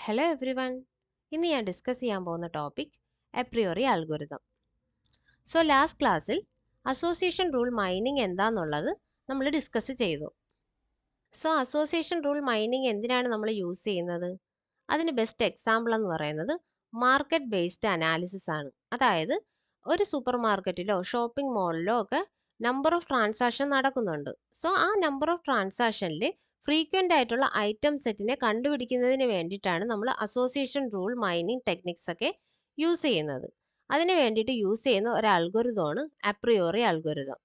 Hello every one. ഇന്ന് ഞാൻ discuss ചെയ്യാൻ പോകുന്ന ടോപ്പിക് അപ്രിയോറി അൽഗോരിതം. സോ ലാസ്റ്റ് ക്ലാസ്സിൽ അസോസിയേഷൻ റൂൾ മൈനിങ് എന്താണെന്നുള്ളത് നമ്മൾ ഡിസ്കസ് ചെയ്തു. സോ അസോസിയേഷൻ റൂൾ മൈനിങ് എന്തിനാണ് നമ്മൾ യൂസ് ചെയ്യുന്നത്? അതിന് ബെസ്റ്റ് എക്സാമ്പിൾ എന്ന് പറയുന്നത് മാർക്കറ്റ് ബേസ്ഡ് അനാലിസിസ് ആണ്. അതായത് ഒരു സൂപ്പർ മാർക്കറ്റിലോ ഷോപ്പിംഗ് മാളിലോ ഒക്കെ നമ്പർ ഓഫ് ട്രാൻസാക്ഷൻ നടക്കുന്നുണ്ട്. സോ ആ നമ്പർ ഓഫ് ട്രാൻസാക്ഷനിൽ ഫ്രീക്വൻ്റ് ആയിട്ടുള്ള ഐറ്റം സെറ്റിനെ കണ്ടുപിടിക്കുന്നതിന് വേണ്ടിയിട്ടാണ് നമ്മൾ അസോസിയേഷൻ റൂൾ മൈനിങ് ടെക്നിക്സ് ഒക്കെ യൂസ് ചെയ്യുന്നത്. അതിന് വേണ്ടിയിട്ട് യൂസ് ചെയ്യുന്ന ഒരു അൽഗോരിതമാണ് അപ്രിയോറി അൽഗോരിതം.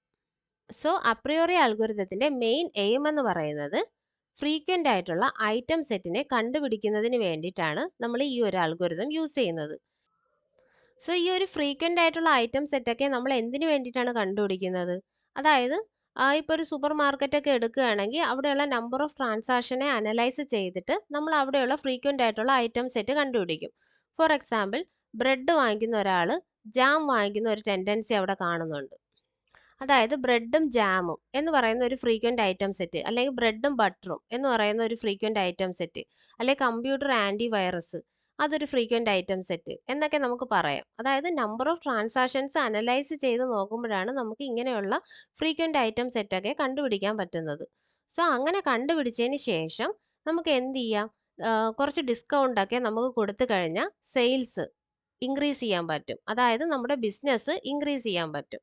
സോ അപ്രിയോറി അൽഗോരിതത്തിന്റെ മെയിൻ എയിം എന്ന് പറയുന്നത് ഫ്രീക്വൻ്റ് ആയിട്ടുള്ള ഐറ്റം സെറ്റിനെ കണ്ടുപിടിക്കുന്നതിന് വേണ്ടിയിട്ടാണ് നമ്മൾ ഈ ഒരു അൽഗോരിതം യൂസ് ചെയ്യുന്നത്. സോ ഈ ഒരു ഫ്രീക്വൻ്റ് ആയിട്ടുള്ള ഐറ്റം സെറ്റൊക്കെ നമ്മൾ എന്തിനു വേണ്ടിയിട്ടാണ് കണ്ടുപിടിക്കുന്നത്? അതായത് ഇപ്പോൾ ഒരു സൂപ്പർ മാർക്കറ്റ് ഒക്കെ എടുക്കുകയാണെങ്കിൽ അവിടെയുള്ള നമ്പർ ഓഫ് ട്രാൻസാക്ഷനെ അനലൈസ് ചെയ്തിട്ട് നമ്മൾ അവിടെയുള്ള ഫ്രീക്വൻ്റ് ആയിട്ടുള്ള ഐറ്റം സെറ്റ് കണ്ടുപിടിക്കും. ഫോർ എക്സാമ്പിൾ, ബ്രെഡ് വാങ്ങിക്കുന്ന ഒരാൾ ജാം വാങ്ങിക്കുന്ന ഒരു ടെൻഡൻസി അവിടെ കാണുന്നുണ്ട്. അതായത് ബ്രെഡും ജാമും എന്ന് പറയുന്ന ഒരു ഫ്രീക്വൻ്റ് ഐറ്റം സെറ്റ്, അല്ലെങ്കിൽ ബ്രെഡും ബട്ടറും എന്ന് പറയുന്ന ഒരു ഫ്രീക്വൻ്റ് ഐറ്റം സെറ്റ്, അല്ലെങ്കിൽ കമ്പ്യൂട്ടർ ആൻറ്റി വൈറസ് അതൊരു ഫ്രീക്വൻ്റ് ഐറ്റം സെറ്റ് എന്നൊക്കെ നമുക്ക് പറയാം. അതായത് നമ്പർ ഓഫ് ട്രാൻസാക്ഷൻസ് അനലൈസ് ചെയ്ത് നോക്കുമ്പോഴാണ് നമുക്ക് ഇങ്ങനെയുള്ള ഫ്രീക്വൻ്റ് ഐറ്റം സെറ്റൊക്കെ കണ്ടുപിടിക്കാൻ പറ്റുന്നത്. സോ അങ്ങനെ കണ്ടുപിടിച്ചതിന് ശേഷം നമുക്ക് എന്ത് ചെയ്യാം? കുറച്ച് ഡിസ്കൗണ്ടൊക്കെ നമുക്ക് കൊടുത്തു കഴിഞ്ഞാൽ സെയിൽസ് ഇൻക്രീസ് ചെയ്യാൻ പറ്റും. അതായത് നമ്മുടെ ബിസിനസ് ഇൻക്രീസ് ചെയ്യാൻ പറ്റും.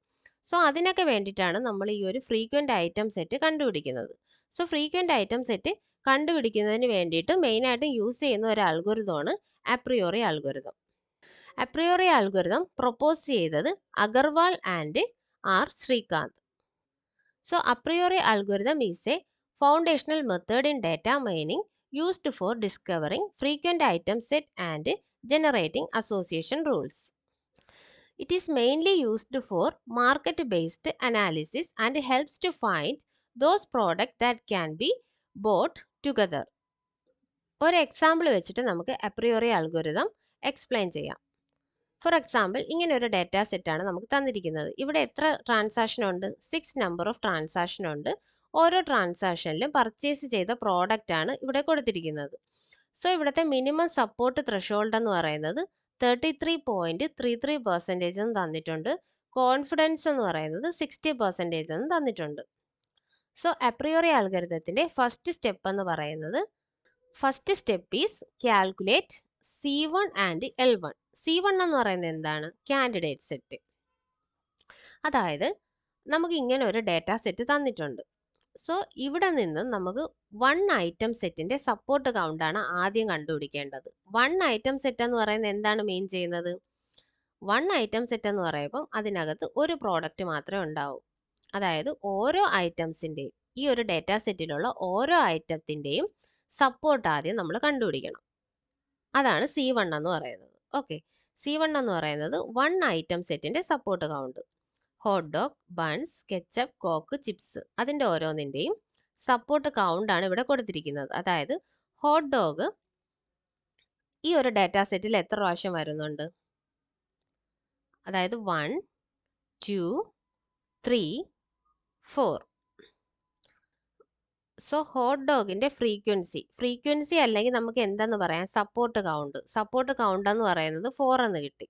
സോ അതിനൊക്കെ വേണ്ടിയിട്ടാണ് നമ്മൾ ഈ ഒരു ഫ്രീക്വൻ്റ് ഐറ്റം സെറ്റ് കണ്ടുപിടിക്കുന്നത്. സോ ഫ്രീക്വൻ്റ് ഐറ്റം സെറ്റ് കണ്ടുപിടിക്കുന്നതിന് വേണ്ടിയിട്ട് മെയിനായിട്ടും യൂസ് ചെയ്യുന്ന ഒരു അൽഗോരിതമാണ് Apriori algorithm. Apriori algorithm propose ചെയ്തത് Agarwal and R Srikant. So Apriori algorithm is a foundational method in data mining used for discovering frequent item set and generating association rules. It is mainly used for market-based analysis and helps to find those products that can be bought together. ഒരു example വെച്ചിട്ട് നമുക്ക് അപ്രിയോറി algorithm explain ചെയ്യാം. For example, ഇങ്ങനെ ഒരു data സെറ്റാണ് നമുക്ക് തന്നിരിക്കുന്നത്. ഇവിടെ എത്ര ട്രാൻസാക്ഷൻ ഉണ്ട്? 6 നമ്പർ ഓഫ് ട്രാൻസാക്ഷൻ ഉണ്ട്. ഓരോ ട്രാൻസാക്ഷനിലും പർച്ചേസ് ചെയ്ത പ്രോഡക്റ്റ് ആണ് ഇവിടെ കൊടുത്തിരിക്കുന്നത്. സോ ഇവിടുത്തെ മിനിമം സപ്പോർട്ട് ത്രെഷോൾഡ് എന്ന് പറയുന്നത് 33.33% എന്ന് തന്നിട്ടുണ്ട്. കോൺഫിഡൻസ് എന്ന് പറയുന്നത് 60% എന്ന് തന്നിട്ടുണ്ട്. സോ അപ്രിയോറി അൽഗോരിതത്തിന്റെ ഫസ്റ്റ് സ്റ്റെപ്പ് എന്ന് പറയുന്നത്, first step is calculate C1 and L1. C1 എന്ന് പറയുന്നത് എന്താണ്? Candidate set. അതായത് നമുക്ക് ഇങ്ങനെ ഒരു ഡാറ്റ സെറ്റ് തന്നിട്ടുണ്ട്. സോ ഇവിടെ നിന്ന് നമുക്ക് 1 ഐറ്റം സെറ്റിന്റെ സപ്പോർട്ട് കൗണ്ട് ആണ് ആദ്യം കണ്ടുപിടിക്കേണ്ടത്. 1 ഐറ്റം സെറ്റ് എന്ന് പറയുന്നത് എന്താണ് മീൻ ചെയ്യുന്നത്? 1 ഐറ്റം സെറ്റ് എന്ന് പറയുമ്പോൾ അതിനകത്ത് ഒരു പ്രോഡക്റ്റ് മാത്രമേ ഉണ്ടാവൂ. അതായത് ഓരോ ഐറ്റംസിന്റെയും, ഈ ഒരു ഡാറ്റ സെറ്റിലുള്ള ഓരോ ഐറ്റത്തിന്റെയും സപ്പോർട്ട് ആദ്യം നമ്മൾ കണ്ടുപിടിക്കണം. അതാണ് C1 എന്ന് പറയുന്നത്. ഓക്കെ, C1 എന്ന് പറയുന്നത് 1 ഐറ്റം സെറ്റിന്റെ support count. Hot dog, buns, ketchup, coke, chips, അതിൻ്റെ ഓരോന്നിൻ്റെയും സപ്പോർട്ട് കൗണ്ട് ആണ് ഇവിടെ കൊടുത്തിരിക്കുന്നത്. അതായത് ഹോട്ട് ഡോഗ് ഈ ഒരു ഡാറ്റാ സെറ്റിൽ എത്ര പ്രാവശ്യം വരുന്നുണ്ട്? അതായത് 1, 2, 3, 4. സോ ഹോട്ട് ഡോഗിന്റെ ഫ്രീക്വൻസി അല്ലെങ്കിൽ നമുക്ക് എന്തെന്ന് പറയാം? സപ്പോർട്ട് കൗണ്ട് എന്ന് പറയുന്നത് 4 എന്ന് കിട്ടി.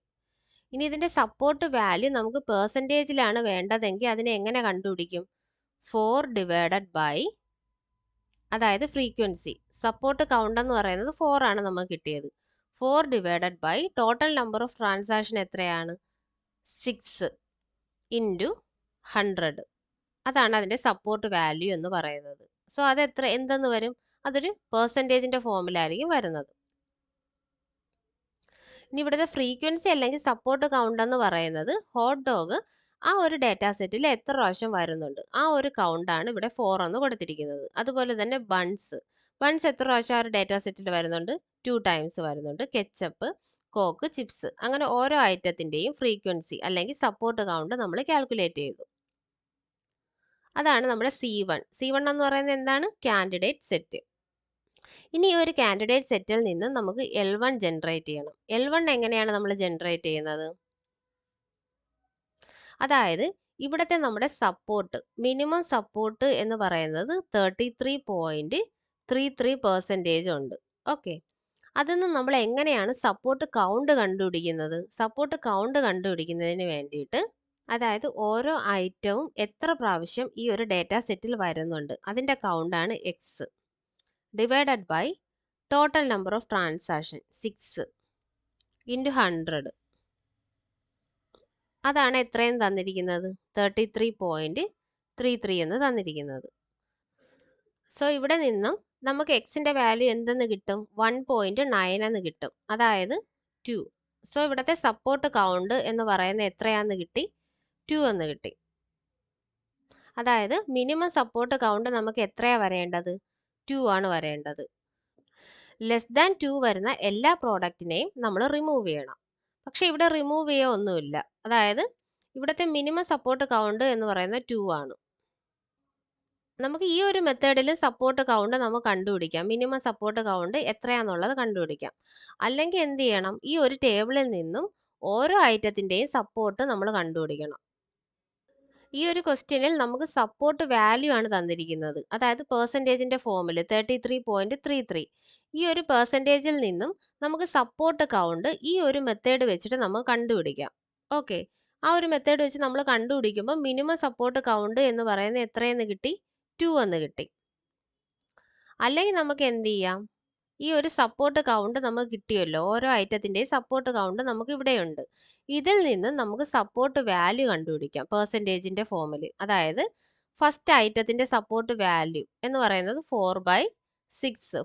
ഇനി ഇതിന്റെ സപ്പോർട്ട് വാല്യൂ നമുക്ക് പെർസെൻറ്റേജിലാണ് വേണ്ടതെങ്കിൽ അതിനെ എങ്ങനെ കണ്ടുപിടിക്കും? 4 ഡിവൈഡഡ് ബൈ, അതായത് ഫ്രീക്വൻസി, സപ്പോർട്ട് കൗണ്ട് എന്ന് പറയുന്നത് 4 ആണ് നമുക്ക് കിട്ടിയത്. 4 divided by total number of transaction എത്രയാണ്? 6 ഇൻറ്റു 100. അതാണ് അതിന്റെ സപ്പോർട്ട് വാല്യൂ എന്ന് പറയുന്നത്. സോ അത് എന്തെന്ന് വരും? അതൊരു പെർസെൻറ്റേജിന്റെ ഫോമിലായിരിക്കും വരുന്നത്. ഇനി ഇവിടുത്തെ ഫ്രീക്വൻസി അല്ലെങ്കിൽ സപ്പോർട്ട് കൗണ്ട് എന്ന് പറയുന്നത് ഹോട്ട് ഡോഗ് ആ ഒരു ഡാറ്റാ സെറ്റിൽ എത്ര പ്രാവശ്യം വരുന്നുണ്ട് ആ ഒരു കൗണ്ട് ആണ് ഇവിടെ 4 എന്ന് കൊടുത്തിരിക്കുന്നത്. അതുപോലെ തന്നെ ബൺസ് എത്ര പ്രാവശ്യം ആ ഒരു ഡാറ്റാ സെറ്റിൽ വരുന്നുണ്ട്? 2 ടൈംസ് വരുന്നുണ്ട്. കെച്ചപ്പ്, കോക്ക്, ചിപ്സ്, അങ്ങനെ ഓരോ ഐറ്റത്തിന്റെയും ഫ്രീക്വൻസി അല്ലെങ്കിൽ സപ്പോർട്ട് കൗണ്ട് നമ്മൾ കാൽക്കുലേറ്റ് ചെയ്തു. അതാണ് നമ്മുടെ C1 എന്ന് പറയുന്നത് എന്താണ്? Candidate set. ഇനി ഈ ഒരു കാൻഡിഡേറ്റ് സെറ്റിൽ നിന്ന് നമുക്ക് L1 ജനറേറ്റ് ചെയ്യണം. L1 എങ്ങനെയാണ് നമ്മൾ ജനറേറ്റ് ചെയ്യുന്നത്? അതായത് ഇവിടുത്തെ നമ്മുടെ സപ്പോർട്ട്, മിനിമം സപ്പോർട്ട് എന്ന് പറയുന്നത് 33.33% ഉണ്ട്. ഓക്കെ, അതിൽ നിന്ന് നമ്മൾ എങ്ങനെയാണ് സപ്പോർട്ട് കൗണ്ട് കണ്ടുപിടിക്കുന്നത്? സപ്പോർട്ട് കൗണ്ട് കണ്ടുപിടിക്കുന്നതിന് വേണ്ടിയിട്ട്, അതായത് ഓരോ ഐറ്റവും എത്ര പ്രാവശ്യം ഈ ഒരു ഡേറ്റ സെറ്റിൽ വരുന്നുണ്ട് അതിൻ്റെ കൗണ്ടാണ് X divided by total number of transaction 6 into 100. അതാണ് എത്രയും തന്നിരിക്കുന്നത്? 33.33 എന്ന് തന്നിരിക്കുന്നത്. സോ ഇവിടെ നിന്നും നമുക്ക് എക്സിൻ്റെ വാല്യൂ എന്തെന്ന് കിട്ടും? 1.9 എന്ന് കിട്ടും, അതായത് 2. സോ ഇവിടുത്തെ സപ്പോർട്ട് കൗണ്ട് എന്ന് പറയുന്നത് എത്രയാന്ന് കിട്ടി? 2 എന്ന് കിട്ടി. അതായത് മിനിമം സപ്പോർട്ട് കൗണ്ട് നമുക്ക് എത്രയാണ് വരേണ്ടത്? 2 ആണ് വരേണ്ടത്. ലെസ് ദാൻ 2 വരുന്ന എല്ലാ പ്രോഡക്റ്റിനെയും നമ്മൾ റിമൂവ് ചെയ്യണം. പക്ഷെ ഇവിടെ റിമൂവ് ചെയ്യുക ഒന്നുമില്ല. അതായത് ഇവിടുത്തെ മിനിമം സപ്പോർട്ട് കൗണ്ട് എന്ന് പറയുന്നത് 2 ആണ്. നമുക്ക് ഈ ഒരു മെത്തേഡിൽ സപ്പോർട്ട് കൗണ്ട് നമുക്ക് കണ്ടുപിടിക്കാം. മിനിമം സപ്പോർട്ട് കൗണ്ട് എത്രയാണെന്നുള്ളത് കണ്ടുപിടിക്കാം. അല്ലെങ്കിൽ എന്ത് ചെയ്യണം? ഈ ഒരു ടേബിളിൽ നിന്നും ഓരോ ഐറ്റത്തിൻ്റെയും സപ്പോർട്ട് നമ്മൾ കണ്ടുപിടിക്കണം. ഈ ഒരു ക്വസ്റ്റ്യനിൽ നമുക്ക് സപ്പോർട്ട് വാല്യൂ ആണ് തന്നിരിക്കുന്നത്, അതായത് പെർസെൻറ്റേജിൻ്റെ ഫോമിൽ 33.33. ഈ ഒരു പെർസെൻറ്റേജിൽ നിന്നും നമുക്ക് സപ്പോർട്ട് കൗണ്ട് ഈ ഒരു മെത്തേഡ് വെച്ചിട്ട് നമുക്ക് കണ്ടുപിടിക്കാം. ഓക്കെ, ആ ഒരു മെത്തേഡ് വെച്ച് നമ്മൾ കണ്ടുപിടിക്കുമ്പോൾ മിനിമം സപ്പോർട്ട് കൗണ്ട് എന്ന് പറയുന്നത് എത്രയെന്ന് കിട്ടി? 2 എന്ന് കിട്ടി. അല്ലെങ്കിൽ നമുക്ക് എന്ത് ചെയ്യാം? ഈ ഒരു സപ്പോർട്ട് കൗണ്ട് നമുക്ക് കിട്ടിയല്ലോ, ഓരോ ഐറ്റത്തിൻ്റെയും സപ്പോർട്ട് കൗണ്ട് നമുക്ക് ഇവിടെയുണ്ട്. ഇതിൽ നിന്ന് നമുക്ക് സപ്പോർട്ട് വാല്യൂ കണ്ടുപിടിക്കാം പെർസെൻറ്റേജിൻ്റെ ഫോമിൽ. അതായത് ഫസ്റ്റ് ഐറ്റത്തിൻ്റെ സപ്പോർട്ട് വാല്യൂ എന്ന് പറയുന്നത് 4/6.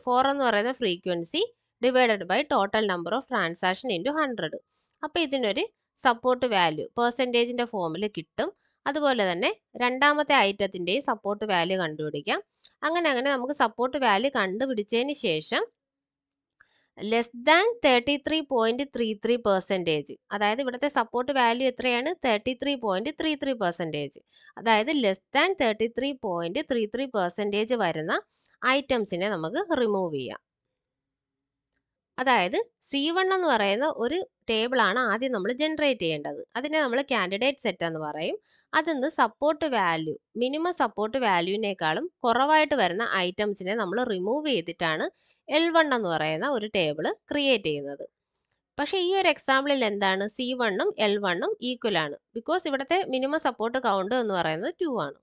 4 എന്ന് പറയുന്ന frequency divided by total number of transaction into 100. അപ്പോൾ ഇതിനൊരു സപ്പോർട്ട് വാല്യൂ പെർസെൻറ്റേജിൻ്റെ ഫോമിൽ കിട്ടും. അതുപോലെ തന്നെ രണ്ടാമത്തെ ഐറ്റത്തിൻ്റെയും സപ്പോർട്ട് വാല്യൂ കണ്ടുപിടിക്കാം. അങ്ങനെ നമുക്ക് സപ്പോർട്ട് വാല്യൂ കണ്ടുപിടിച്ചതിന് ശേഷം ലെസ് ദാൻ 33.33%, അതായത് ഇവിടുത്തെ സപ്പോർട്ട് വാല്യൂ എത്രയാണ്? 33.33%. അതായത് ലെസ് ദാൻ 33.33% വരുന്ന ഐറ്റംസിനെ നമുക്ക് റിമൂവ് ചെയ്യാം. അതായത് C1 എന്ന് പറയുന്ന ഒരു ടേബിളാണ് ആദ്യം നമ്മൾ ജനറേറ്റ് ചെയ്യേണ്ടത്. അതിനെ നമ്മൾ കാൻഡിഡേറ്റ് സെറ്റ് എന്ന് പറയും. അതിന്ന് സപ്പോർട്ട് വാല്യൂ മിനിമം സപ്പോർട്ട് വാല്യൂവിനേക്കാളും കുറവായിട്ട് വരുന്ന ഐറ്റംസിനെ നമ്മൾ റിമൂവ് ചെയ്തിട്ടാണ് L1 എന്ന് പറയുന്ന ഒരു ടേബിൾ ക്രിയേറ്റ് ചെയ്യുന്നത്. പക്ഷേ ഈ ഒരു എക്സാമ്പിളിൽ എന്താണ്? C1ഉം L1ഉം ഈക്വൽ ആണ്. ബിക്കോസ് ഇവിടുത്തെ മിനിമം സപ്പോർട്ട് കൗണ്ട് എന്ന് പറയുന്നത് 2 ആണ്.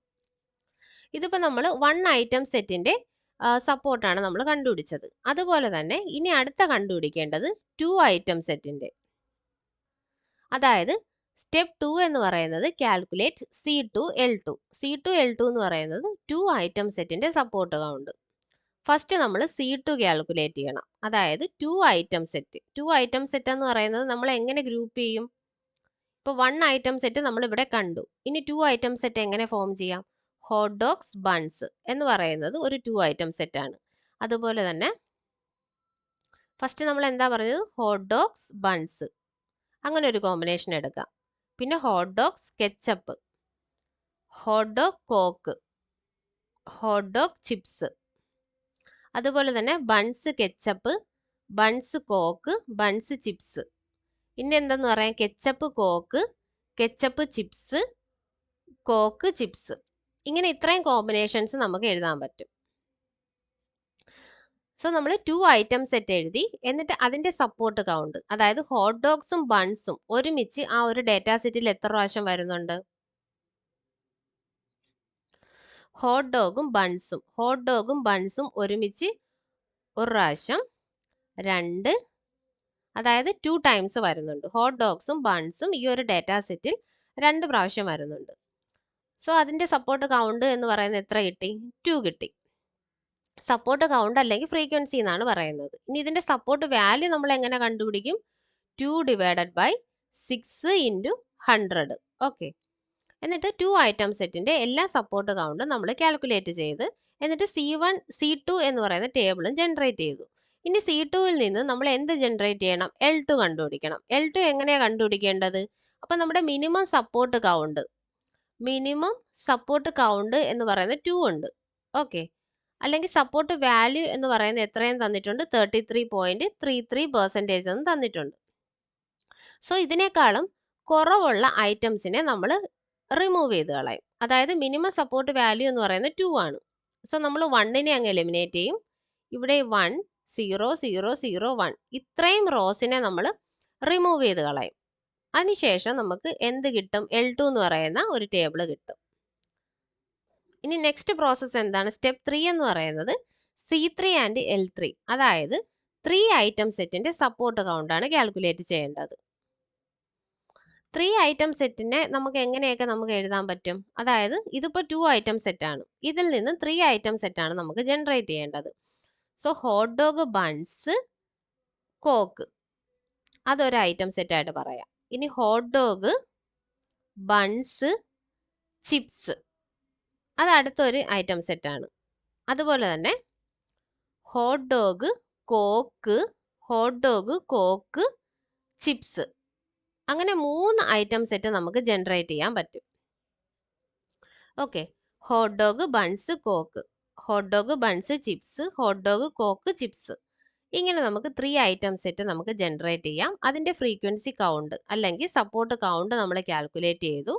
ഇതിപ്പോൾ നമ്മൾ 1 ഐറ്റം സെറ്റിൻ്റെ സപ്പോർട്ടാണ് നമ്മൾ കണ്ടുപിടിച്ചത്. അതുപോലെ തന്നെ ഇനി അടുത്ത കണ്ടുപിടിക്കേണ്ടത് 2 ഐറ്റം സെറ്റിൻ്റെ. അതായത് സ്റ്റെപ്പ് 2 എന്ന് പറയുന്നത് calculate C2 L2. C2 L2 എന്ന് പറയുന്നത് 2 ഐറ്റം സെറ്റിൻ്റെ സപ്പോർട്ട് കൗണ്ട്. ഫസ്റ്റ് നമ്മൾ C2 കാൽക്കുലേറ്റ് ചെയ്യണം. അതായത് 2 ഐറ്റം സെറ്റ്. 2 ഐറ്റം സെറ്റ് എന്ന് പറയുന്നത് നമ്മൾ എങ്ങനെ ഗ്രൂപ്പ് ചെയ്യും? ഇപ്പോൾ 1 ഐറ്റം സെറ്റ് നമ്മൾ ഇവിടെ കണ്ടു. ഇനി 2 ഐറ്റം സെറ്റ് എങ്ങനെ ഫോം ചെയ്യാം? ഹോട്ട് ഡോഗ്സ് ബൺസ് എന്ന് പറയുന്നത് ഒരു 2 ഐറ്റം സെറ്റ് ആണ്. അതുപോലെ തന്നെ ഫസ്റ്റ് നമ്മൾ എന്താ പറഞ്ഞത്? ഹോട്ട് ഡോഗ്സ് ബൺസ്, അങ്ങനെ ഒരു കോമ്പിനേഷൻ എടുക്കാം. പിന്നെ hot dogs ketchup, hot dog coke, hot dog chips. അതുപോലെ തന്നെ buns ketchup, buns coke, buns chips. ഇനി എന്തെന്ന് പറയാം? Ketchup coke, ketchup chips, coke chips. ഇങ്ങനെ ഇത്രയും കോമ്പിനേഷൻസ് നമുക്ക് എഴുതാൻ പറ്റും. സോ നമ്മൾ 2 ഐറ്റം സെറ്റ് എഴുതി, എന്നിട്ട് അതിൻ്റെ സപ്പോർട്ട് കൗണ്ട്, അതായത് ഹോട്ട് ഡോഗ്സും ബൺസും ഒരുമിച്ച് ആ ഒരു ഡേറ്റാ സെറ്റിൽ എത്ര പ്രാവശ്യം വരുന്നുണ്ട്? ഹോട്ട് ഡോഗും ബൺസും ഒരുമിച്ച് ഒരു പ്രാവശ്യം, 2, അതായത് 2 ടൈംസ് വരുന്നുണ്ട്. ഹോട്ട് ഡോഗ്സും ബൺസും ഈ ഒരു ഡേറ്റാ സെറ്റിൽ 2 പ്രാവശ്യം വരുന്നുണ്ട്. സോ അതിൻ്റെ സപ്പോർട്ട് കൗണ്ട് എന്ന് പറയുന്നത് എത്ര കിട്ടി? 2 കിട്ടി. സപ്പോർട്ട് കൗണ്ട് അല്ലെങ്കിൽ ഫ്രീക്വൻസി എന്നാണ് പറയുന്നത്. ഇനി ഇതിൻ്റെ സപ്പോർട്ട് വാല്യൂ നമ്മൾ എങ്ങനെ കണ്ടുപിടിക്കും? 2 ഡിവൈഡഡ് ബൈ 6 ഇൻറ്റു 100. ഓക്കെ, എന്നിട്ട് 2 ഐറ്റം സെറ്റിൻ്റെ എല്ലാ സപ്പോർട്ട് കൗണ്ടും നമ്മൾ കാൽക്കുലേറ്റ് ചെയ്ത്, എന്നിട്ട് C1 C2 എന്ന് പറയുന്ന ടേബിളും ജനറേറ്റ് ചെയ്തു. ഇനി C2വിൽ നിന്ന് നമ്മൾ എന്ത് ജനറേറ്റ് ചെയ്യണം? L2 കണ്ടുപിടിക്കണം. L2 എങ്ങനെയാണ് കണ്ടുപിടിക്കേണ്ടത്? അപ്പം നമ്മുടെ മിനിമം സപ്പോർട്ട് കൗണ്ട് എന്ന് പറയുന്നത് 2 ഉണ്ട്. ഓക്കെ, അല്ലെങ്കിൽ സപ്പോർട്ട് വാല്യൂ എന്ന് പറയുന്നത് എത്രയും തന്നിട്ടുണ്ട്? 33.33% എന്ന് തന്നിട്ടുണ്ട്. സോ ഇതിനേക്കാളും കുറവുള്ള ഐറ്റംസിനെ നമ്മൾ റിമൂവ് ചെയ്ത് കളയും. അതായത് മിനിമം സപ്പോർട്ട് വാല്യൂ എന്ന് പറയുന്നത് 2 ആണ്. സോ നമ്മൾ 1നെ അങ്ങ് എലിമിനേറ്റ് ചെയ്യും. ഇവിടെ 1, 0 0 0 1 ഇത്രയും റോസിനെ നമ്മൾ റിമൂവ് ചെയ്ത് കളയും. അതിനുശേഷം നമുക്ക് എന്ത് കിട്ടും? L2 എന്ന് പറയുന്ന ഒരു ടേബിൾ കിട്ടും. ഇനി നെക്സ്റ്റ് പ്രോസസ്സ് എന്താണ്? സ്റ്റെപ്പ് 3 എന്ന് പറയുന്നത് C3 ആൻഡ് L3, അതായത് 3 ഐറ്റം സെറ്റിന്റെ സപ്പോർട്ട് കൗണ്ടാണ് കാൽക്കുലേറ്റ് ചെയ്യേണ്ടത്. 3 ഐറ്റം സെറ്റിനെ നമുക്ക് എങ്ങനെയൊക്കെ നമുക്ക് എഴുതാൻ പറ്റും? അതായത് ഇതിപ്പോൾ 2 ഐറ്റം സെറ്റാണ്, ഇതിൽ നിന്ന് 3 ഐറ്റം സെറ്റാണ് നമുക്ക് ജനറേറ്റ് ചെയ്യേണ്ടത്. So hot dog buns coke അതൊരു ഐറ്റം സെറ്റായിട്ട് പറയാം. ഇനി ഹോട്ട് ഡോഗ് ബൺസ് ചിപ്സ് അത് അടുത്തൊരു ഐറ്റം സെറ്റാണ്. അതുപോലെ തന്നെ ഹോട്ട് ഡോഗ് കോക്ക് ചിപ്സ് അങ്ങനെ 3 ഐറ്റം സെറ്റ് നമുക്ക് ജനറേറ്റ് ചെയ്യാൻ പറ്റും. Okay, hot dog buns coke, hot dog buns chips, hot dog coke chips, ഇങ്ങനെ നമുക്ക് 3 ഐറ്റം സെറ്റ് നമുക്ക് ജനറേറ്റ് ചെയ്യാം. അതിന്റെ ഫ്രീക്വൻസി കൗണ്ട് അല്ലെങ്കിൽ സപ്പോർട്ട് കൗണ്ട് നമ്മൾ കാൽക്കുലേറ്റ് ചെയ്തു.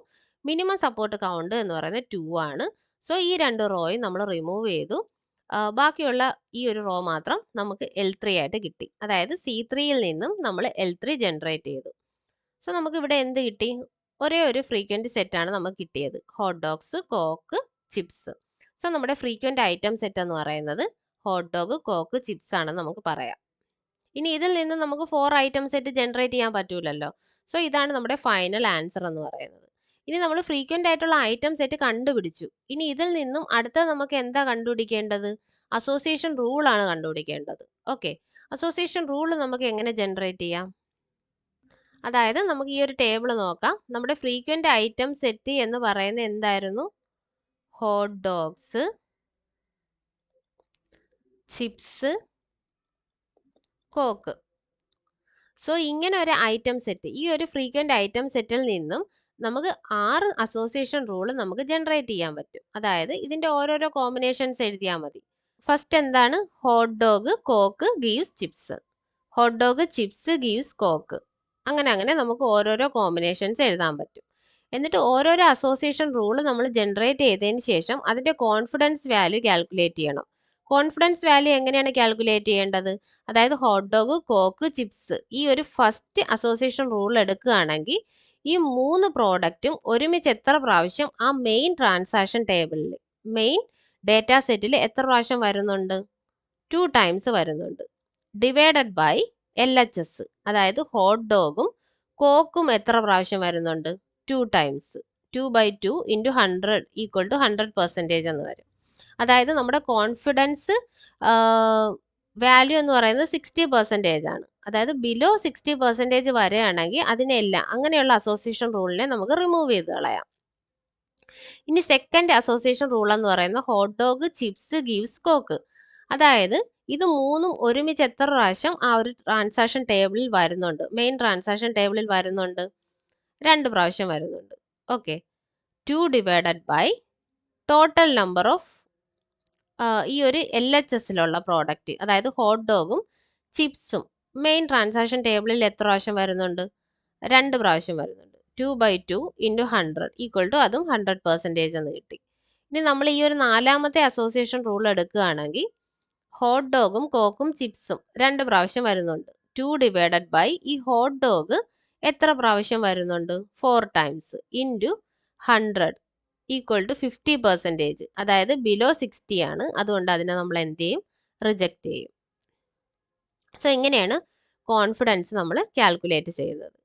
മിനിമം സപ്പോർട്ട് കൗണ്ട് എന്ന് പറയുന്നത് 2 ആണ്. സോ ഈ 2 റോയും നമ്മൾ റിമൂവ് ചെയ്തു. ബാക്കിയുള്ള ഈ ഒരു റോ മാത്രം നമുക്ക് L3 ആയിട്ട് കിട്ടി. അതായത് C3യിൽ നിന്നും നമ്മൾ L3 ജനറേറ്റ് ചെയ്തു. സോ നമുക്ക് ഇവിടെ എന്ത് കിട്ടി? ഒരേ ഒരു ഫ്രീക്വന്റ് സെറ്റ് ആണ് നമുക്ക് കിട്ടിയത്, hot dogs coke chips. So നമ്മുടെ ഫ്രീക്വന്റ് ഐറ്റം സെറ്റ് എന്ന് പറയുന്നത് ഹോട്ട് ഡോഗ് കോക്ക് ചിപ്സ് ആണെന്ന് നമുക്ക് പറയാം. ഇനി ഇതിൽ നിന്ന് നമുക്ക് 4 ഐറ്റം സെറ്റ് ജനറേറ്റ് ചെയ്യാൻ പറ്റൂലല്ലോ. സോ ഇതാണ് നമ്മുടെ ഫൈനൽ ആൻസർ എന്ന് പറയുന്നത്. ഇനി നമ്മൾ ഫ്രീക്വന്റ് ആയിട്ടുള്ള ഐറ്റം സെറ്റ് കണ്ടുപിടിച്ചു. ഇനി ഇതിൽ നിന്നും അടുത്ത നമുക്ക് എന്താ കണ്ടുപിടിക്കേണ്ടത്? അസോസിയേഷൻ റൂൾ ആണ് കണ്ടുപിടിക്കേണ്ടത്. ഓക്കെ, അസോസിയേഷൻ റൂൾ നമുക്ക് എങ്ങനെ ജനറേറ്റ് ചെയ്യാം? അതായത് നമുക്ക് ഈ ഒരു ടേബിൾ നോക്കാം. നമ്മുടെ ഫ്രീക്വന്റ് ഐറ്റം സെറ്റ് എന്ന് പറയുന്നത് എന്തായിരുന്നു? Hot dogs, chips, coke. So ഇങ്ങനെ ഒരു ഐറ്റം സെറ്റ്, ഈ ഒരു ഫ്രീക്വന്റ് ഐറ്റം സെറ്റിൽ നിന്നും നമുക്ക് 6 അസോസിയേഷൻ റൂൾ നമുക്ക് ജനറേറ്റ് ചെയ്യാൻ പറ്റും. അതായത് ഇതിന്റെ ഓരോരോ കോമ്പിനേഷൻസ് എഴുതിയാൽ മതി. ഫസ്റ്റ് എന്താണ്? Hot dog coke gives chips, hot dog chips gives coke, അങ്ങനെ നമുക്ക് ഓരോരോ കോമ്പിനേഷൻസ് എഴുതാൻ പറ്റും. എന്നിട്ട് ഓരോരോ അസോസിയേഷൻ റൂൾ നമ്മൾ ജനറേറ്റ് ചെയ്തതിന് ശേഷം അതിന്റെ കോൺഫിഡൻസ് വാല്യൂ കാൽക്കുലേറ്റ് ചെയ്യണം. കോൺഫിഡൻസ് വാല്യൂ എങ്ങനെയാണ് കാൽക്കുലേറ്റ് ചെയ്യേണ്ടത്? അതായത് ഹോട്ട് ഡോഗ് കോക്ക് ചിപ്സ് ഈ ഒരു ഫസ്റ്റ് അസോസിയേഷൻ റൂൾ എടുക്കുകയാണെങ്കിൽ ഈ 3 പ്രോഡക്റ്റും ഒരുമിച്ച് എത്ര പ്രാവശ്യം ആ മെയിൻ ട്രാൻസാക്ഷൻ ടേബിളിൽ, മെയിൻ ഡേറ്റ സെറ്റിൽ എത്ര പ്രാവശ്യം വരുന്നുണ്ട്? 2 ടൈംസ് വരുന്നുണ്ട്. ഡിവൈഡഡ് ബൈ LHS, അതായത് ഹോട്ട് ഡോഗും കോക്കും എത്ര പ്രാവശ്യം വരുന്നുണ്ട്? 2 ടൈംസ്. 2/2 × 100 ഈക്വൽ ടു 100% എന്ന് വരും. അതായത് നമ്മുടെ കോൺഫിഡൻസ് വാല്യൂ എന്ന് പറയുന്നത് 60% ആണ്. അതായത് ബിലോ 60% വരെയാണെങ്കിൽ അതിനെല്ലാം അങ്ങനെയുള്ള അസോസിയേഷൻ റൂളിനെ നമുക്ക് റിമൂവ് ചെയ്ത് കളയാം. ഇനി സെക്കൻഡ് അസോസിയേഷൻ റൂൾ എന്ന് പറയുന്നത് hot dog chips gives coke. അതായത് ഇത് 3ഉം ഒരുമിച്ച് എത്ര പ്രാവശ്യം ആ ഒരു ട്രാൻസാക്ഷൻ ടേബിളിൽ വരുന്നുണ്ട്? മെയിൻ ട്രാൻസാക്ഷൻ ടേബിളിൽ വരുന്നുണ്ട്? 2 പ്രാവശ്യം വരുന്നുണ്ട്. Okay, 2 divided by total number of ഈ ഒരു LHSലുള്ള പ്രോഡക്റ്റ്, അതായത് ഹോട്ട് ഡോഗും ചിപ്സും മെയിൻ ട്രാൻസാക്ഷൻ ടേബിളിൽ എത്ര പ്രാവശ്യം വരുന്നുണ്ട്? 2 പ്രാവശ്യം വരുന്നുണ്ട്. 2/2 × 100 ഈക്വൽ ടു അതും 100% എന്ന് കിട്ടി. ഇനി നമ്മൾ ഈ ഒരു 4ാമത്തെ അസോസിയേഷൻ റൂൾ എടുക്കുകയാണെങ്കിൽ ഹോട്ട് ഡോഗും കോക്കും ചിപ്സും 2 പ്രാവശ്യം വരുന്നുണ്ട്. 2 ഡിവൈഡഡ് ബൈ ഈ ഹോട്ട് ഡോഗ് എത്ര പ്രാവശ്യം വരുന്നുണ്ട്? 4 ടൈംസ് ഇൻറ്റു 100 ഈക്വൽ ടു 50%. അതായത് ബിലോ 60 ആണ്. അതുകൊണ്ട് അതിനെ നമ്മൾ എന്ത് ചെയ്യും? റിജക്റ്റ് ചെയ്യും. സോ ഇങ്ങനെയാണ് കോൺഫിഡൻസ് നമ്മൾ കാൽക്കുലേറ്റ് ചെയ്യുന്നത്.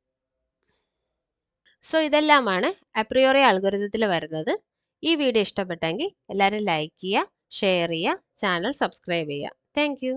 സോ ഇതെല്ലാമാണ് അപ്രിയോറി അൽഗോരിതത്തിൽ വരുന്നത്. ഈ വീഡിയോ ഇഷ്ടപ്പെട്ടെങ്കിൽ എല്ലാവരും ലൈക്ക് ചെയ്യുക, ഷെയർ ചെയ്യുക, ചാനൽ സബ്സ്ക്രൈബ് ചെയ്യുക. Thank you.